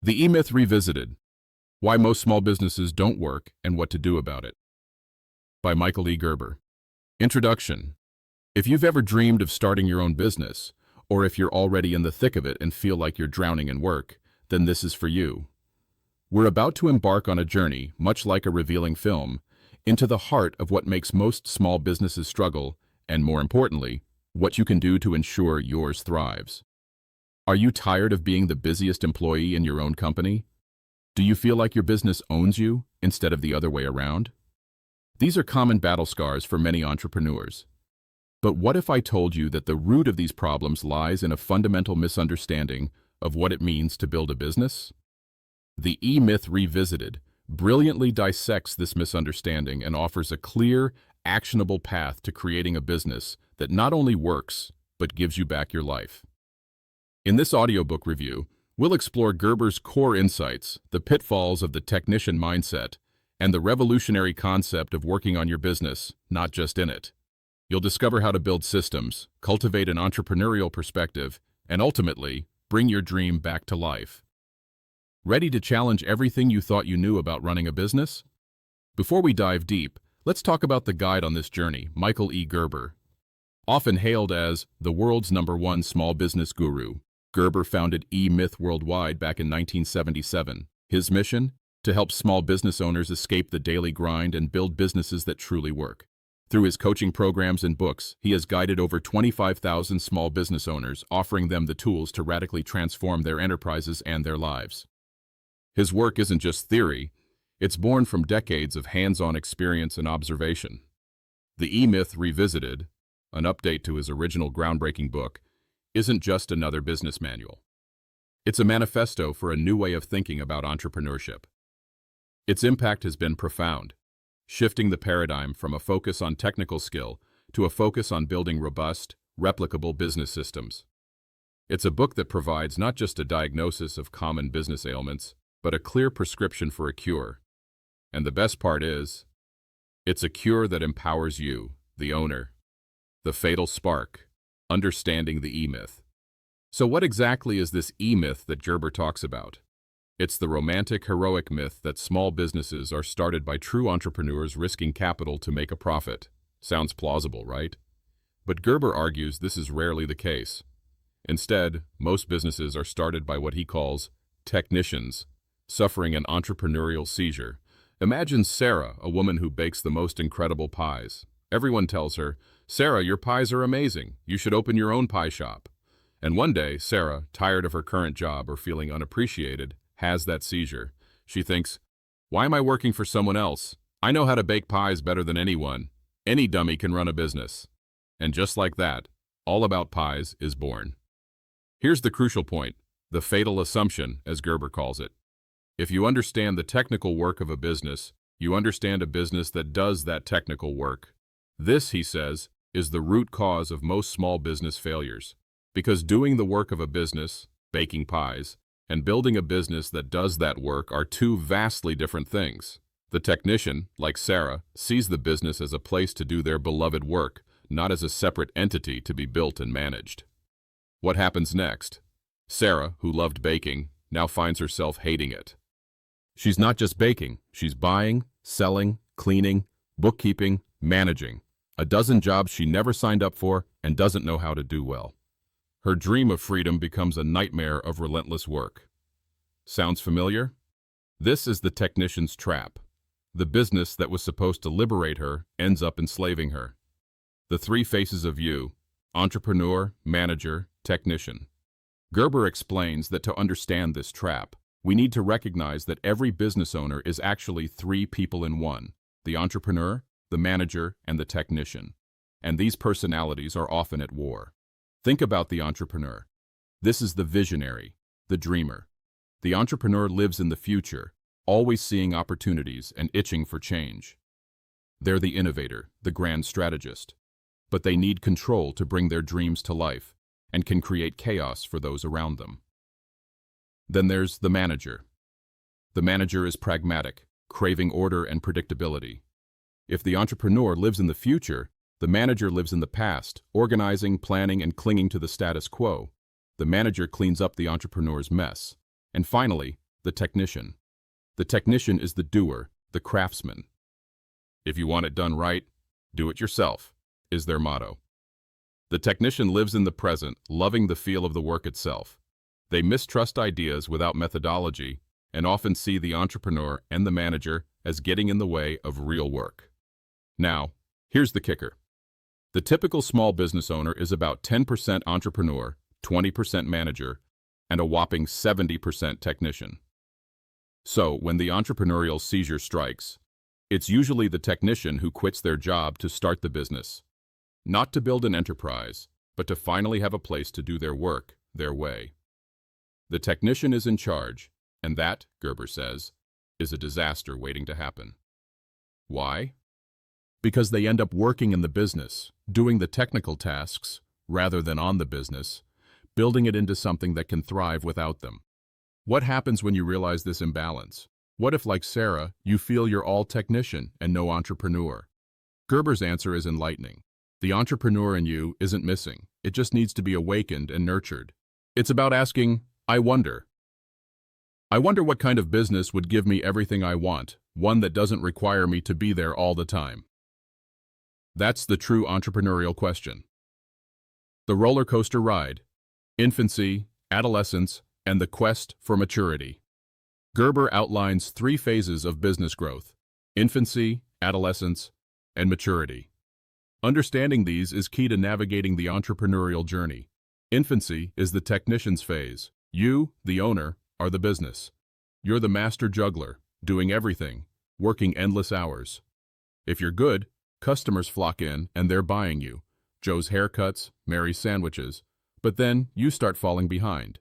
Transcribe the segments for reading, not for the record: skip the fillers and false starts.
The E-Myth Revisited: Why Most Small Businesses Don't Work and What to Do About It, by Michael E. Gerber. Introduction. If you've ever dreamed of starting your own business, or if you're already in the thick of it and feel like you're drowning in work, then this is for you. We're about to embark on a journey, much like a revealing film, into the heart of what makes most small businesses struggle, and more importantly, what you can do to ensure yours thrives. Are you tired of being the busiest employee in your own company? Do you feel like your business owns you instead of the other way around? These are common battle scars for many entrepreneurs. But what if I told you that the root of these problems lies in a fundamental misunderstanding of what it means to build a business? The E-Myth Revisited brilliantly dissects this misunderstanding and offers a clear, actionable path to creating a business that not only works, but gives you back your life. In this audiobook review, we'll explore Gerber's core insights, the pitfalls of the technician mindset, and the revolutionary concept of working on your business, not just in it. You'll discover how to build systems, cultivate an entrepreneurial perspective, and ultimately, bring your dream back to life. Ready to challenge everything you thought you knew about running a business? Before we dive deep, let's talk about the guide on this journey, Michael E. Gerber. Often hailed as the world's #1 small business guru, Gerber founded E-Myth Worldwide back in 1977. His mission? To help small business owners escape the daily grind and build businesses that truly work. Through his coaching programs and books, he has guided over 25,000 small business owners, offering them the tools to radically transform their enterprises and their lives. His work isn't just theory, it's born from decades of hands-on experience and observation. The E-Myth Revisited, an update to his original groundbreaking book, isn't just another business manual. It's a manifesto for a new way of thinking about entrepreneurship. Its impact has been profound, shifting the paradigm from a focus on technical skill to a focus on building robust, replicable business systems. It's a book that provides not just a diagnosis of common business ailments, but a clear prescription for a cure. And the best part is, it's a cure that empowers you, the owner. The fatal spark: understanding the E-Myth. So what exactly is this E-Myth that Gerber talks about? It's the romantic, heroic myth that small businesses are started by true entrepreneurs risking capital to make a profit. Sounds plausible, right? But Gerber argues this is rarely the case. Instead, most businesses are started by what he calls technicians, suffering an entrepreneurial seizure. Imagine Sarah, a woman who bakes the most incredible pies. Everyone tells her, "Sarah, your pies are amazing. You should open your own pie shop." And one day, Sarah, tired of her current job or feeling unappreciated, has that seizure. She thinks, "Why am I working for someone else? I know how to bake pies better than anyone. Any dummy can run a business." And just like that, All About Pies is born. Here's the crucial point, the fatal assumption, as Gerber calls it. If you understand the technical work of a business, you understand a business that does that technical work. This, he says, is the root cause of most small business failures. Because doing the work of a business, baking pies, and building a business that does that work are two vastly different things. The technician, like Sarah, sees the business as a place to do their beloved work, not as a separate entity to be built and managed. What happens next? Sarah, who loved baking, now finds herself hating it. She's not just baking, she's buying, selling, cleaning, bookkeeping, managing. A dozen jobs she never signed up for and doesn't know how to do well. Her dream of freedom becomes a nightmare of relentless work. Sounds familiar? This is the technician's trap. The business that was supposed to liberate her ends up enslaving her. The three faces of you: entrepreneur, manager, technician. Gerber explains that to understand this trap, we need to recognize that every business owner is actually three people in one: the entrepreneur, the manager, and the technician. And these personalities are often at war. Think about the entrepreneur. This is the visionary, the dreamer. The entrepreneur lives in the future, always seeing opportunities and itching for change. They're the innovator, the grand strategist. But they need control to bring their dreams to life and can create chaos for those around them. Then there's the manager. The manager is pragmatic, craving order and predictability. If the entrepreneur lives in the future, the manager lives in the past, organizing, planning, and clinging to the status quo. The manager cleans up the entrepreneur's mess. And finally, The technician. The technician is the doer, the craftsman. If you want it done right, do it yourself, is their motto. The technician lives in the present, loving the feel of the work itself. They mistrust ideas without methodology and often see the entrepreneur and the manager as getting in the way of real work. Now, here's the kicker. The typical small business owner is about 10% entrepreneur, 20% manager, and a whopping 70% technician. So, when the entrepreneurial seizure strikes, it's usually the technician who quits their job to start the business. Not to build an enterprise, but to finally have a place to do their work their way. The technician is in charge, and that, Gerber says, is a disaster waiting to happen. Why? Because they end up working in the business, doing the technical tasks, rather than on the business, building it into something that can thrive without them. What happens when you realize this imbalance? What if, like Sarah, you feel you're all technician and no entrepreneur? Gerber's answer is enlightening. The entrepreneur in you isn't missing. It just needs to be awakened and nurtured. It's about asking, I wonder what kind of business would give me everything I want, one that doesn't require me to be there all the time. That's the true entrepreneurial question. The roller coaster ride, infancy, adolescence, and the quest for maturity. Gerber outlines 3 phases of business growth: infancy, adolescence, and maturity. Understanding these is key to navigating the entrepreneurial journey. Infancy is the technician's phase. You, the owner, are the business. You're the master juggler, doing everything, working endless hours. If you're good, customers flock in and they're buying you. Joe's haircuts, Mary's sandwiches. But then you start falling behind.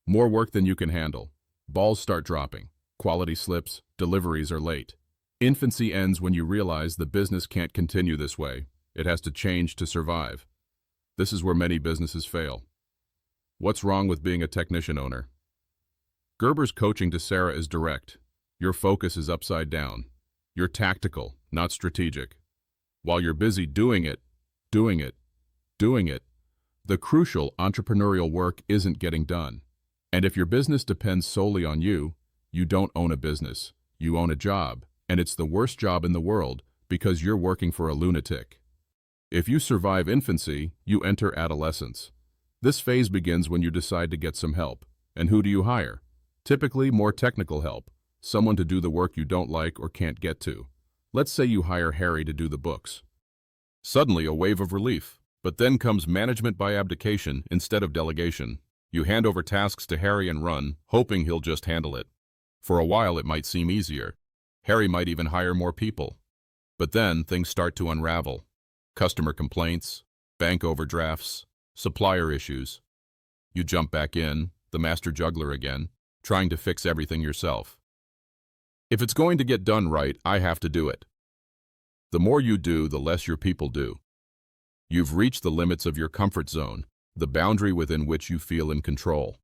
More work than you can handle. Balls start dropping. Quality slips. Deliveries are late. Infancy ends when you realize the business can't continue this way. It has to change to survive. This is where many businesses fail. What's wrong with being a technician owner? Gerber's coaching to Sarah is direct. Your focus is upside down. You're tactical, not strategic. While you're busy doing it, the crucial entrepreneurial work isn't getting done. And if your business depends solely on you, you don't own a business. You own a job, and it's the worst job in the world because you're working for a lunatic. If you survive infancy, you enter adolescence. This phase begins when you decide to get some help. And who do you hire? Typically more technical help, someone to do the work you don't like or can't get to. Let's say you hire Harry to do the books. Suddenly a wave of relief, but then comes management by abdication instead of delegation. You hand over tasks to Harry and run, hoping he'll just handle it. For a while it might seem easier. Harry might even hire more people. But then things start to unravel. Customer complaints, bank overdrafts, supplier issues. You jump back in, the master juggler again, trying to fix everything yourself. If it's going to get done right, I have to do it. The more you do, the less your people do. You've reached the limits of your comfort zone, the boundary within which you feel in control.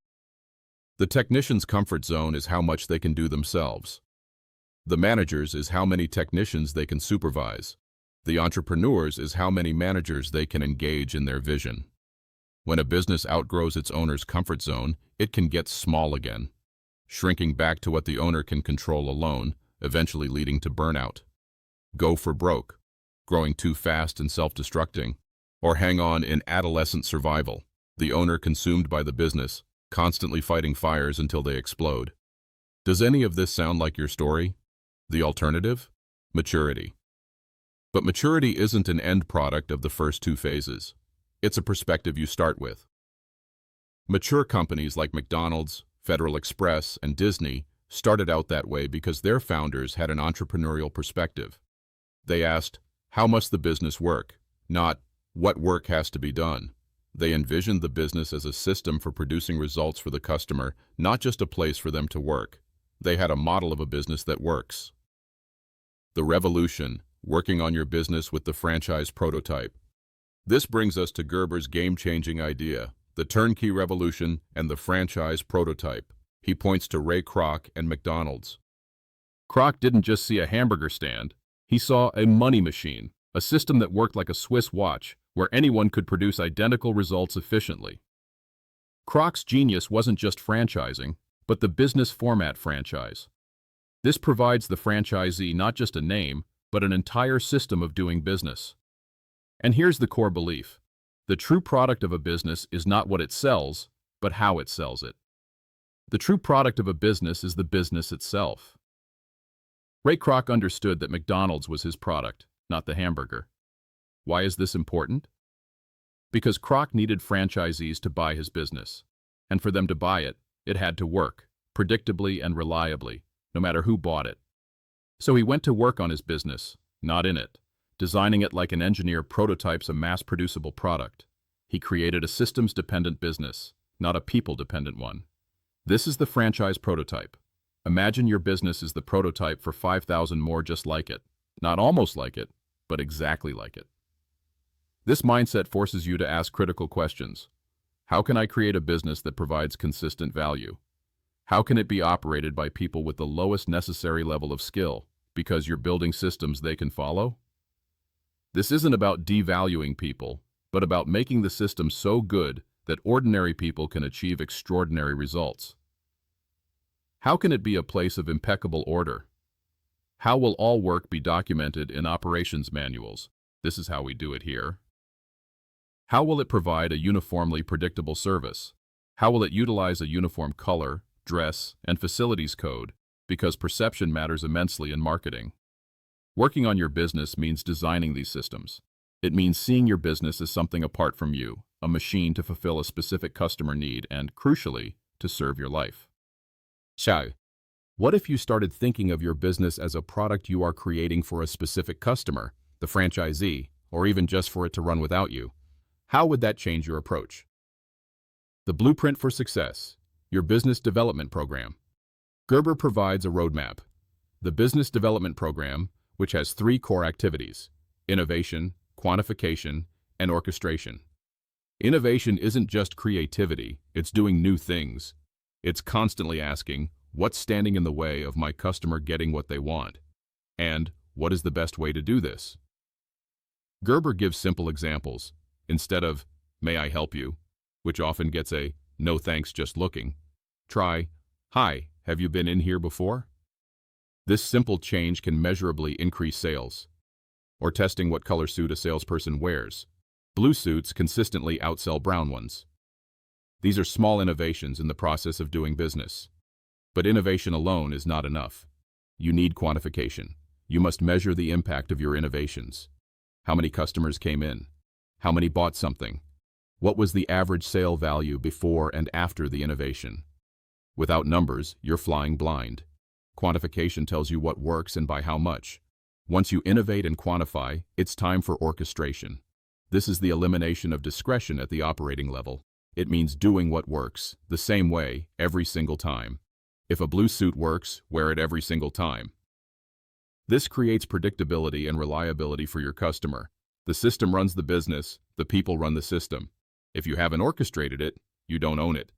The technician's comfort zone is how much they can do themselves. The manager's is how many technicians they can supervise. The entrepreneur's is how many managers they can engage in their vision. When a business outgrows its owner's comfort zone, it can get small again, shrinking back to what the owner can control alone, eventually leading to burnout. Go for broke, growing too fast and self-destructing, or hang on in adolescent survival, the owner consumed by the business, constantly fighting fires until they explode. Does any of this sound like your story? The alternative? Maturity. But maturity isn't an end product of the first 2 phases. It's a perspective you start with. Mature companies like McDonald's, Federal Express, and Disney started out that way because their founders had an entrepreneurial perspective. They asked, how must the business work? Not, what work has to be done? They envisioned the business as a system for producing results for the customer, not just a place for them to work. They had a model of a business that works. The revolution, working on your business with the franchise prototype. This brings us to Gerber's game-changing idea, the turnkey revolution and the franchise prototype. He points to Ray Kroc and McDonald's. Kroc didn't just see a hamburger stand. He saw a money machine, a system that worked like a Swiss watch, where anyone could produce identical results efficiently. Kroc's genius wasn't just franchising, but the business format franchise. This provides the franchisee not just a name, but an entire system of doing business. And here's the core belief. The true product of a business is not what it sells, but how it sells it. The true product of a business is the business itself. Ray Kroc understood that McDonald's was his product, not the hamburger. Why is this important? Because Kroc needed franchisees to buy his business. And for them to buy it, it had to work, predictably and reliably, no matter who bought it. So he went to work on his business, not in it, designing it like an engineer prototypes a mass-producible product. He created a systems-dependent business, not a people-dependent one. This is the franchise prototype. Imagine your business is the prototype for 5,000 more just like it. Not almost like it, but exactly like it. This mindset forces you to ask critical questions. How can I create a business that provides consistent value? How can it be operated by people with the lowest necessary level of skill, because you're building systems they can follow? This isn't about devaluing people, but about making the system so good that ordinary people can achieve extraordinary results. How can it be a place of impeccable order? How will all work be documented in operations manuals? This is how we do it here. How will it provide a uniformly predictable service? How will it utilize a uniform color, dress, and facilities code? Because perception matters immensely in marketing. Working on your business means designing these systems. It means seeing your business as something apart from you, a machine to fulfill a specific customer need and, crucially, to serve your life. So, what if you started thinking of your business as a product you are creating for a specific customer, the franchisee, or even just for it to run without you? How would that change your approach? The Blueprint for Success, your business development program. Gerber provides a roadmap. The business development program, which has 3 core activities: innovation, quantification, and orchestration. Innovation isn't just creativity, it's doing new things. It's constantly asking, what's standing in the way of my customer getting what they want? And what is the best way to do this? Gerber gives simple examples. Instead of, may I help you, which often gets a, no thanks, just looking, try, hi, have you been in here before? This simple change can measurably increase sales. Or testing what color suit a salesperson wears. Blue suits consistently outsell brown ones. These are small innovations in the process of doing business. But innovation alone is not enough. You need quantification. You must measure the impact of your innovations. How many customers came in? How many bought something? What was the average sale value before and after the innovation? Without numbers, you're flying blind. Quantification tells you what works and by how much. Once you innovate and quantify, it's time for orchestration. This is the elimination of discretion at the operating level. It means doing what works, the same way, every single time. If a blue suit works, wear it every single time. This creates predictability and reliability for your customer. The system runs the business, the people run the system. If you haven't orchestrated it, you don't own it.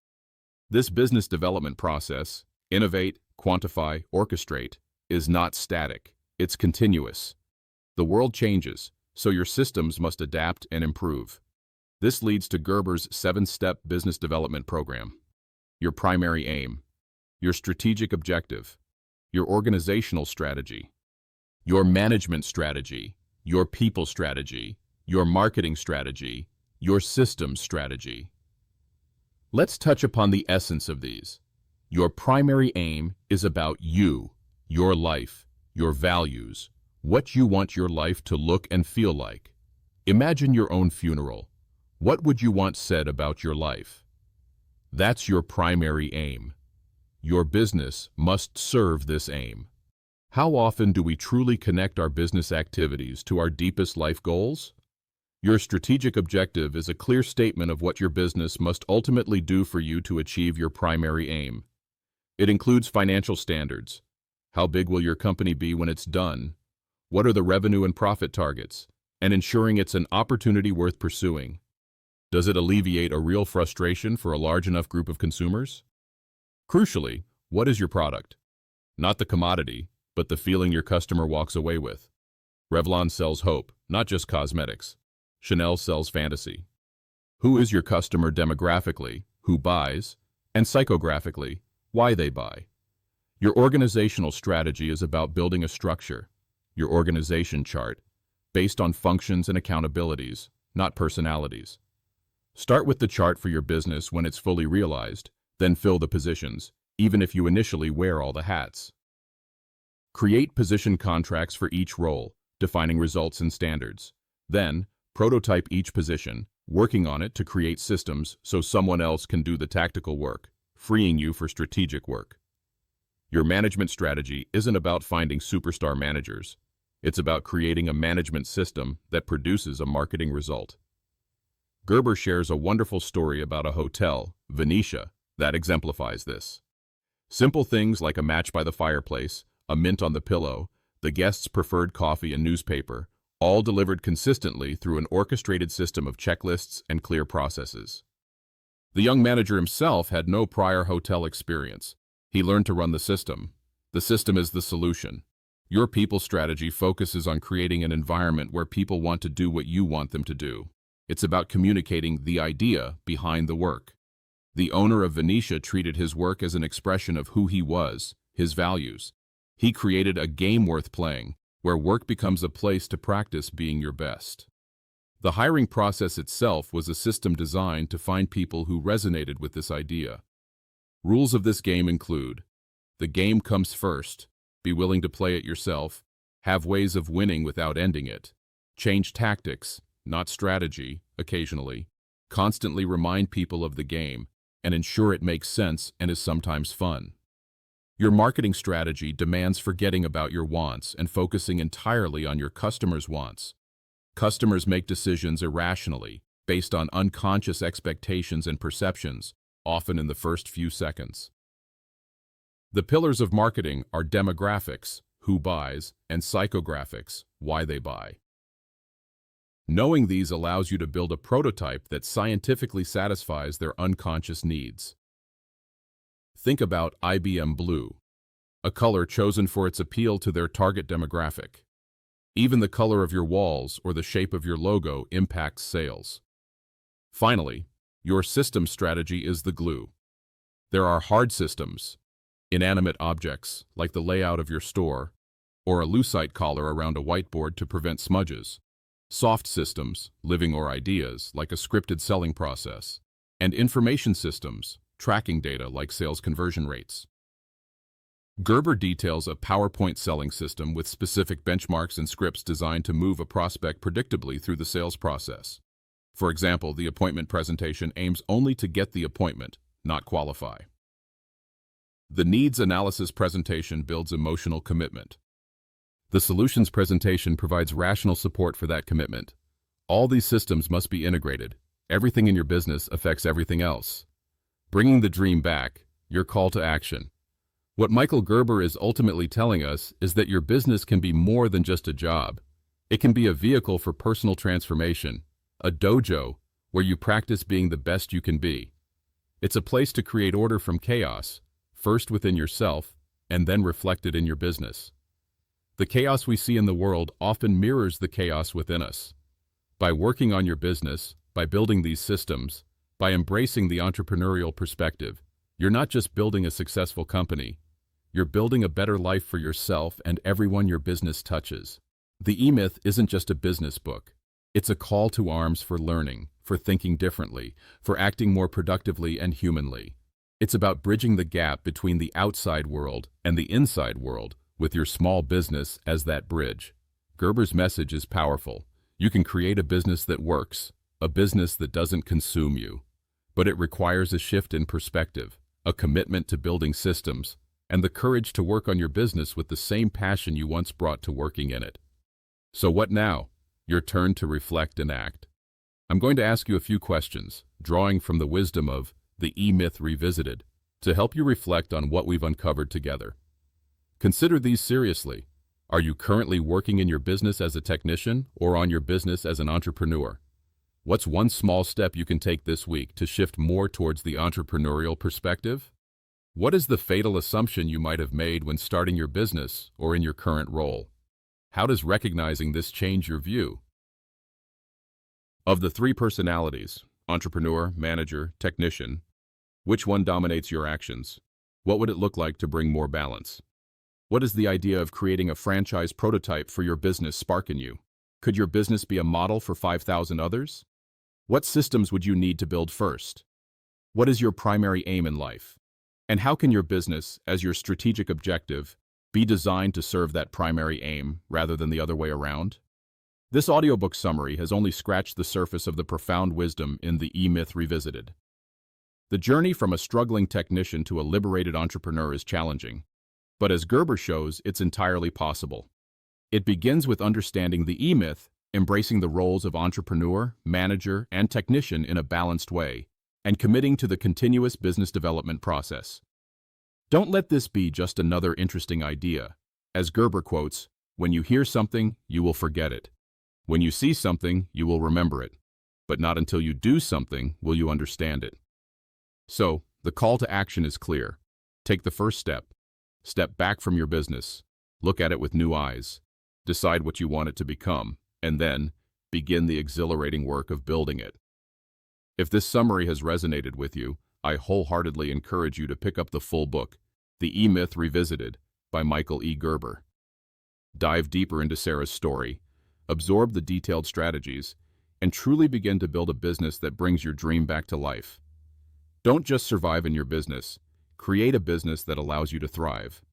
This business development process, innovate, quantify, orchestrate, is not static. It's continuous. The world changes, so your systems must adapt and improve. This leads to Gerber's 7-step business development program. Your primary aim, your strategic objective, your organizational strategy, your management strategy, your people strategy, your marketing strategy, your systems strategy. Let's touch upon the essence of these. Your primary aim is about you, your life, your values, what you want your life to look and feel like. Imagine your own funeral. What would you want said about your life? That's your primary aim. Your business must serve this aim. How often do we truly connect our business activities to our deepest life goals? Your strategic objective is a clear statement of what your business must ultimately do for you to achieve your primary aim. It includes financial standards. How big will your company be when it's done? What are the revenue and profit targets? And ensuring it's an opportunity worth pursuing. Does it alleviate a real frustration for a large enough group of consumers? Crucially, what is your product? Not the commodity, but the feeling your customer walks away with. Revlon sells hope, not just cosmetics. Chanel sells fantasy. Who is your customer demographically, who buys, and psychographically, Why they buy. Your organizational strategy is about building a structure, your organization chart, based on functions and accountabilities, not personalities. Start with the chart for your business when it's fully realized, then fill the positions, even if you initially wear all the hats. Create position contracts for each role, defining results and standards. Then, prototype each position, working on it to create systems so someone else can do the tactical work, freeing you for strategic work. Your management strategy isn't about finding superstar managers. It's about creating a management system that produces a marketing result. Gerber shares a wonderful story about a hotel, Venetia, that exemplifies this. Simple things like a match by the fireplace, a mint on the pillow, the guests' preferred coffee and newspaper, all delivered consistently through an orchestrated system of checklists and clear processes. The young manager himself had no prior hotel experience. He learned to run the system. The system is the solution. Your people strategy focuses on creating an environment where people want to do what you want them to do. It's about communicating the idea behind the work. The owner of Venetia treated his work as an expression of who he was, his values. He created a game worth playing, where work becomes a place to practice being your best. The hiring process itself was a system designed to find people who resonated with this idea. Rules of this game include: the game comes first, be willing to play it yourself, have ways of winning without ending it, change tactics, not strategy, occasionally, constantly remind people of the game, and ensure it makes sense and is sometimes fun. Your marketing strategy demands forgetting about your wants and focusing entirely on your customers' wants. Customers make decisions irrationally, based on unconscious expectations and perceptions, often in the first few seconds. The pillars of marketing are demographics, who buys, and psychographics, why they buy. Knowing these allows you to build a prototype that scientifically satisfies their unconscious needs. Think about IBM Blue, a color chosen for its appeal to their target demographic. Even the color of your walls or the shape of your logo impacts sales. Finally, your system strategy is the glue. There are hard systems, inanimate objects like the layout of your store, or a lucite collar around a whiteboard to prevent smudges. Soft systems, living or ideas, like a scripted selling process, and information systems, tracking data like sales conversion rates. Gerber details a PowerPoint selling system with specific benchmarks and scripts designed to move a prospect predictably through the sales process. For example, the appointment presentation aims only to get the appointment, not qualify. The needs analysis presentation builds emotional commitment. The solutions presentation provides rational support for that commitment. All these systems must be integrated. Everything in your business affects everything else. Bringing the dream back, your call to action. What Michael Gerber is ultimately telling us is that your business can be more than just a job. It can be a vehicle for personal transformation, a dojo where you practice being the best you can be. It's a place to create order from chaos, first within yourself, and then reflected in your business. The chaos we see in the world often mirrors the chaos within us. By working on your business, by building these systems, by embracing the entrepreneurial perspective, you're not just building a successful company, you're building a better life for yourself and everyone your business touches. The E-Myth isn't just a business book. It's a call to arms for learning, for thinking differently, for acting more productively and humanly. It's about bridging the gap between the outside world and the inside world, with your small business as that bridge. Gerber's message is powerful. You can create a business that works, a business that doesn't consume you. But it requires a shift in perspective, a commitment to building systems, and the courage to work on your business with the same passion you once brought to working in it. So what now? Your turn to reflect and act. I'm going to ask you a few questions, drawing from the wisdom of the E-Myth Revisited, to help you reflect on what we've uncovered together. Consider these seriously. Are you currently working in your business as a technician or on your business as an entrepreneur? What's one small step you can take this week to shift more towards the entrepreneurial perspective? What is the fatal assumption you might have made when starting your business or in your current role? How does recognizing this change your view? Of the three personalities, entrepreneur, manager, technician, which one dominates your actions? What would it look like to bring more balance? What is the idea of creating a franchise prototype for your business spark in you? Could your business be a model for 5,000 others? What systems would you need to build first? What is your primary aim in life? And how can your business, as your strategic objective, be designed to serve that primary aim rather than the other way around? This audiobook summary has only scratched the surface of the profound wisdom in the E-Myth Revisited. The journey from a struggling technician to a liberated entrepreneur is challenging, but as Gerber shows, it's entirely possible. It begins with understanding the E-Myth, embracing the roles of entrepreneur, manager, and technician in a balanced way, and committing to the continuous business development process. Don't let this be just another interesting idea. As Gerber quotes, "When you hear something, you will forget it. When you see something, you will remember it. But not until you do something will you understand it." So, the call to action is clear. Take the first step. Step back from your business. Look at it with new eyes. Decide what you want it to become, and then begin the exhilarating work of building it. If this summary has resonated with you, I wholeheartedly encourage you to pick up the full book, The E-Myth Revisited, by Michael E. Gerber. Dive deeper into Sarah's story, absorb the detailed strategies, and truly begin to build a business that brings your dream back to life. Don't just survive in your business, create a business that allows you to thrive.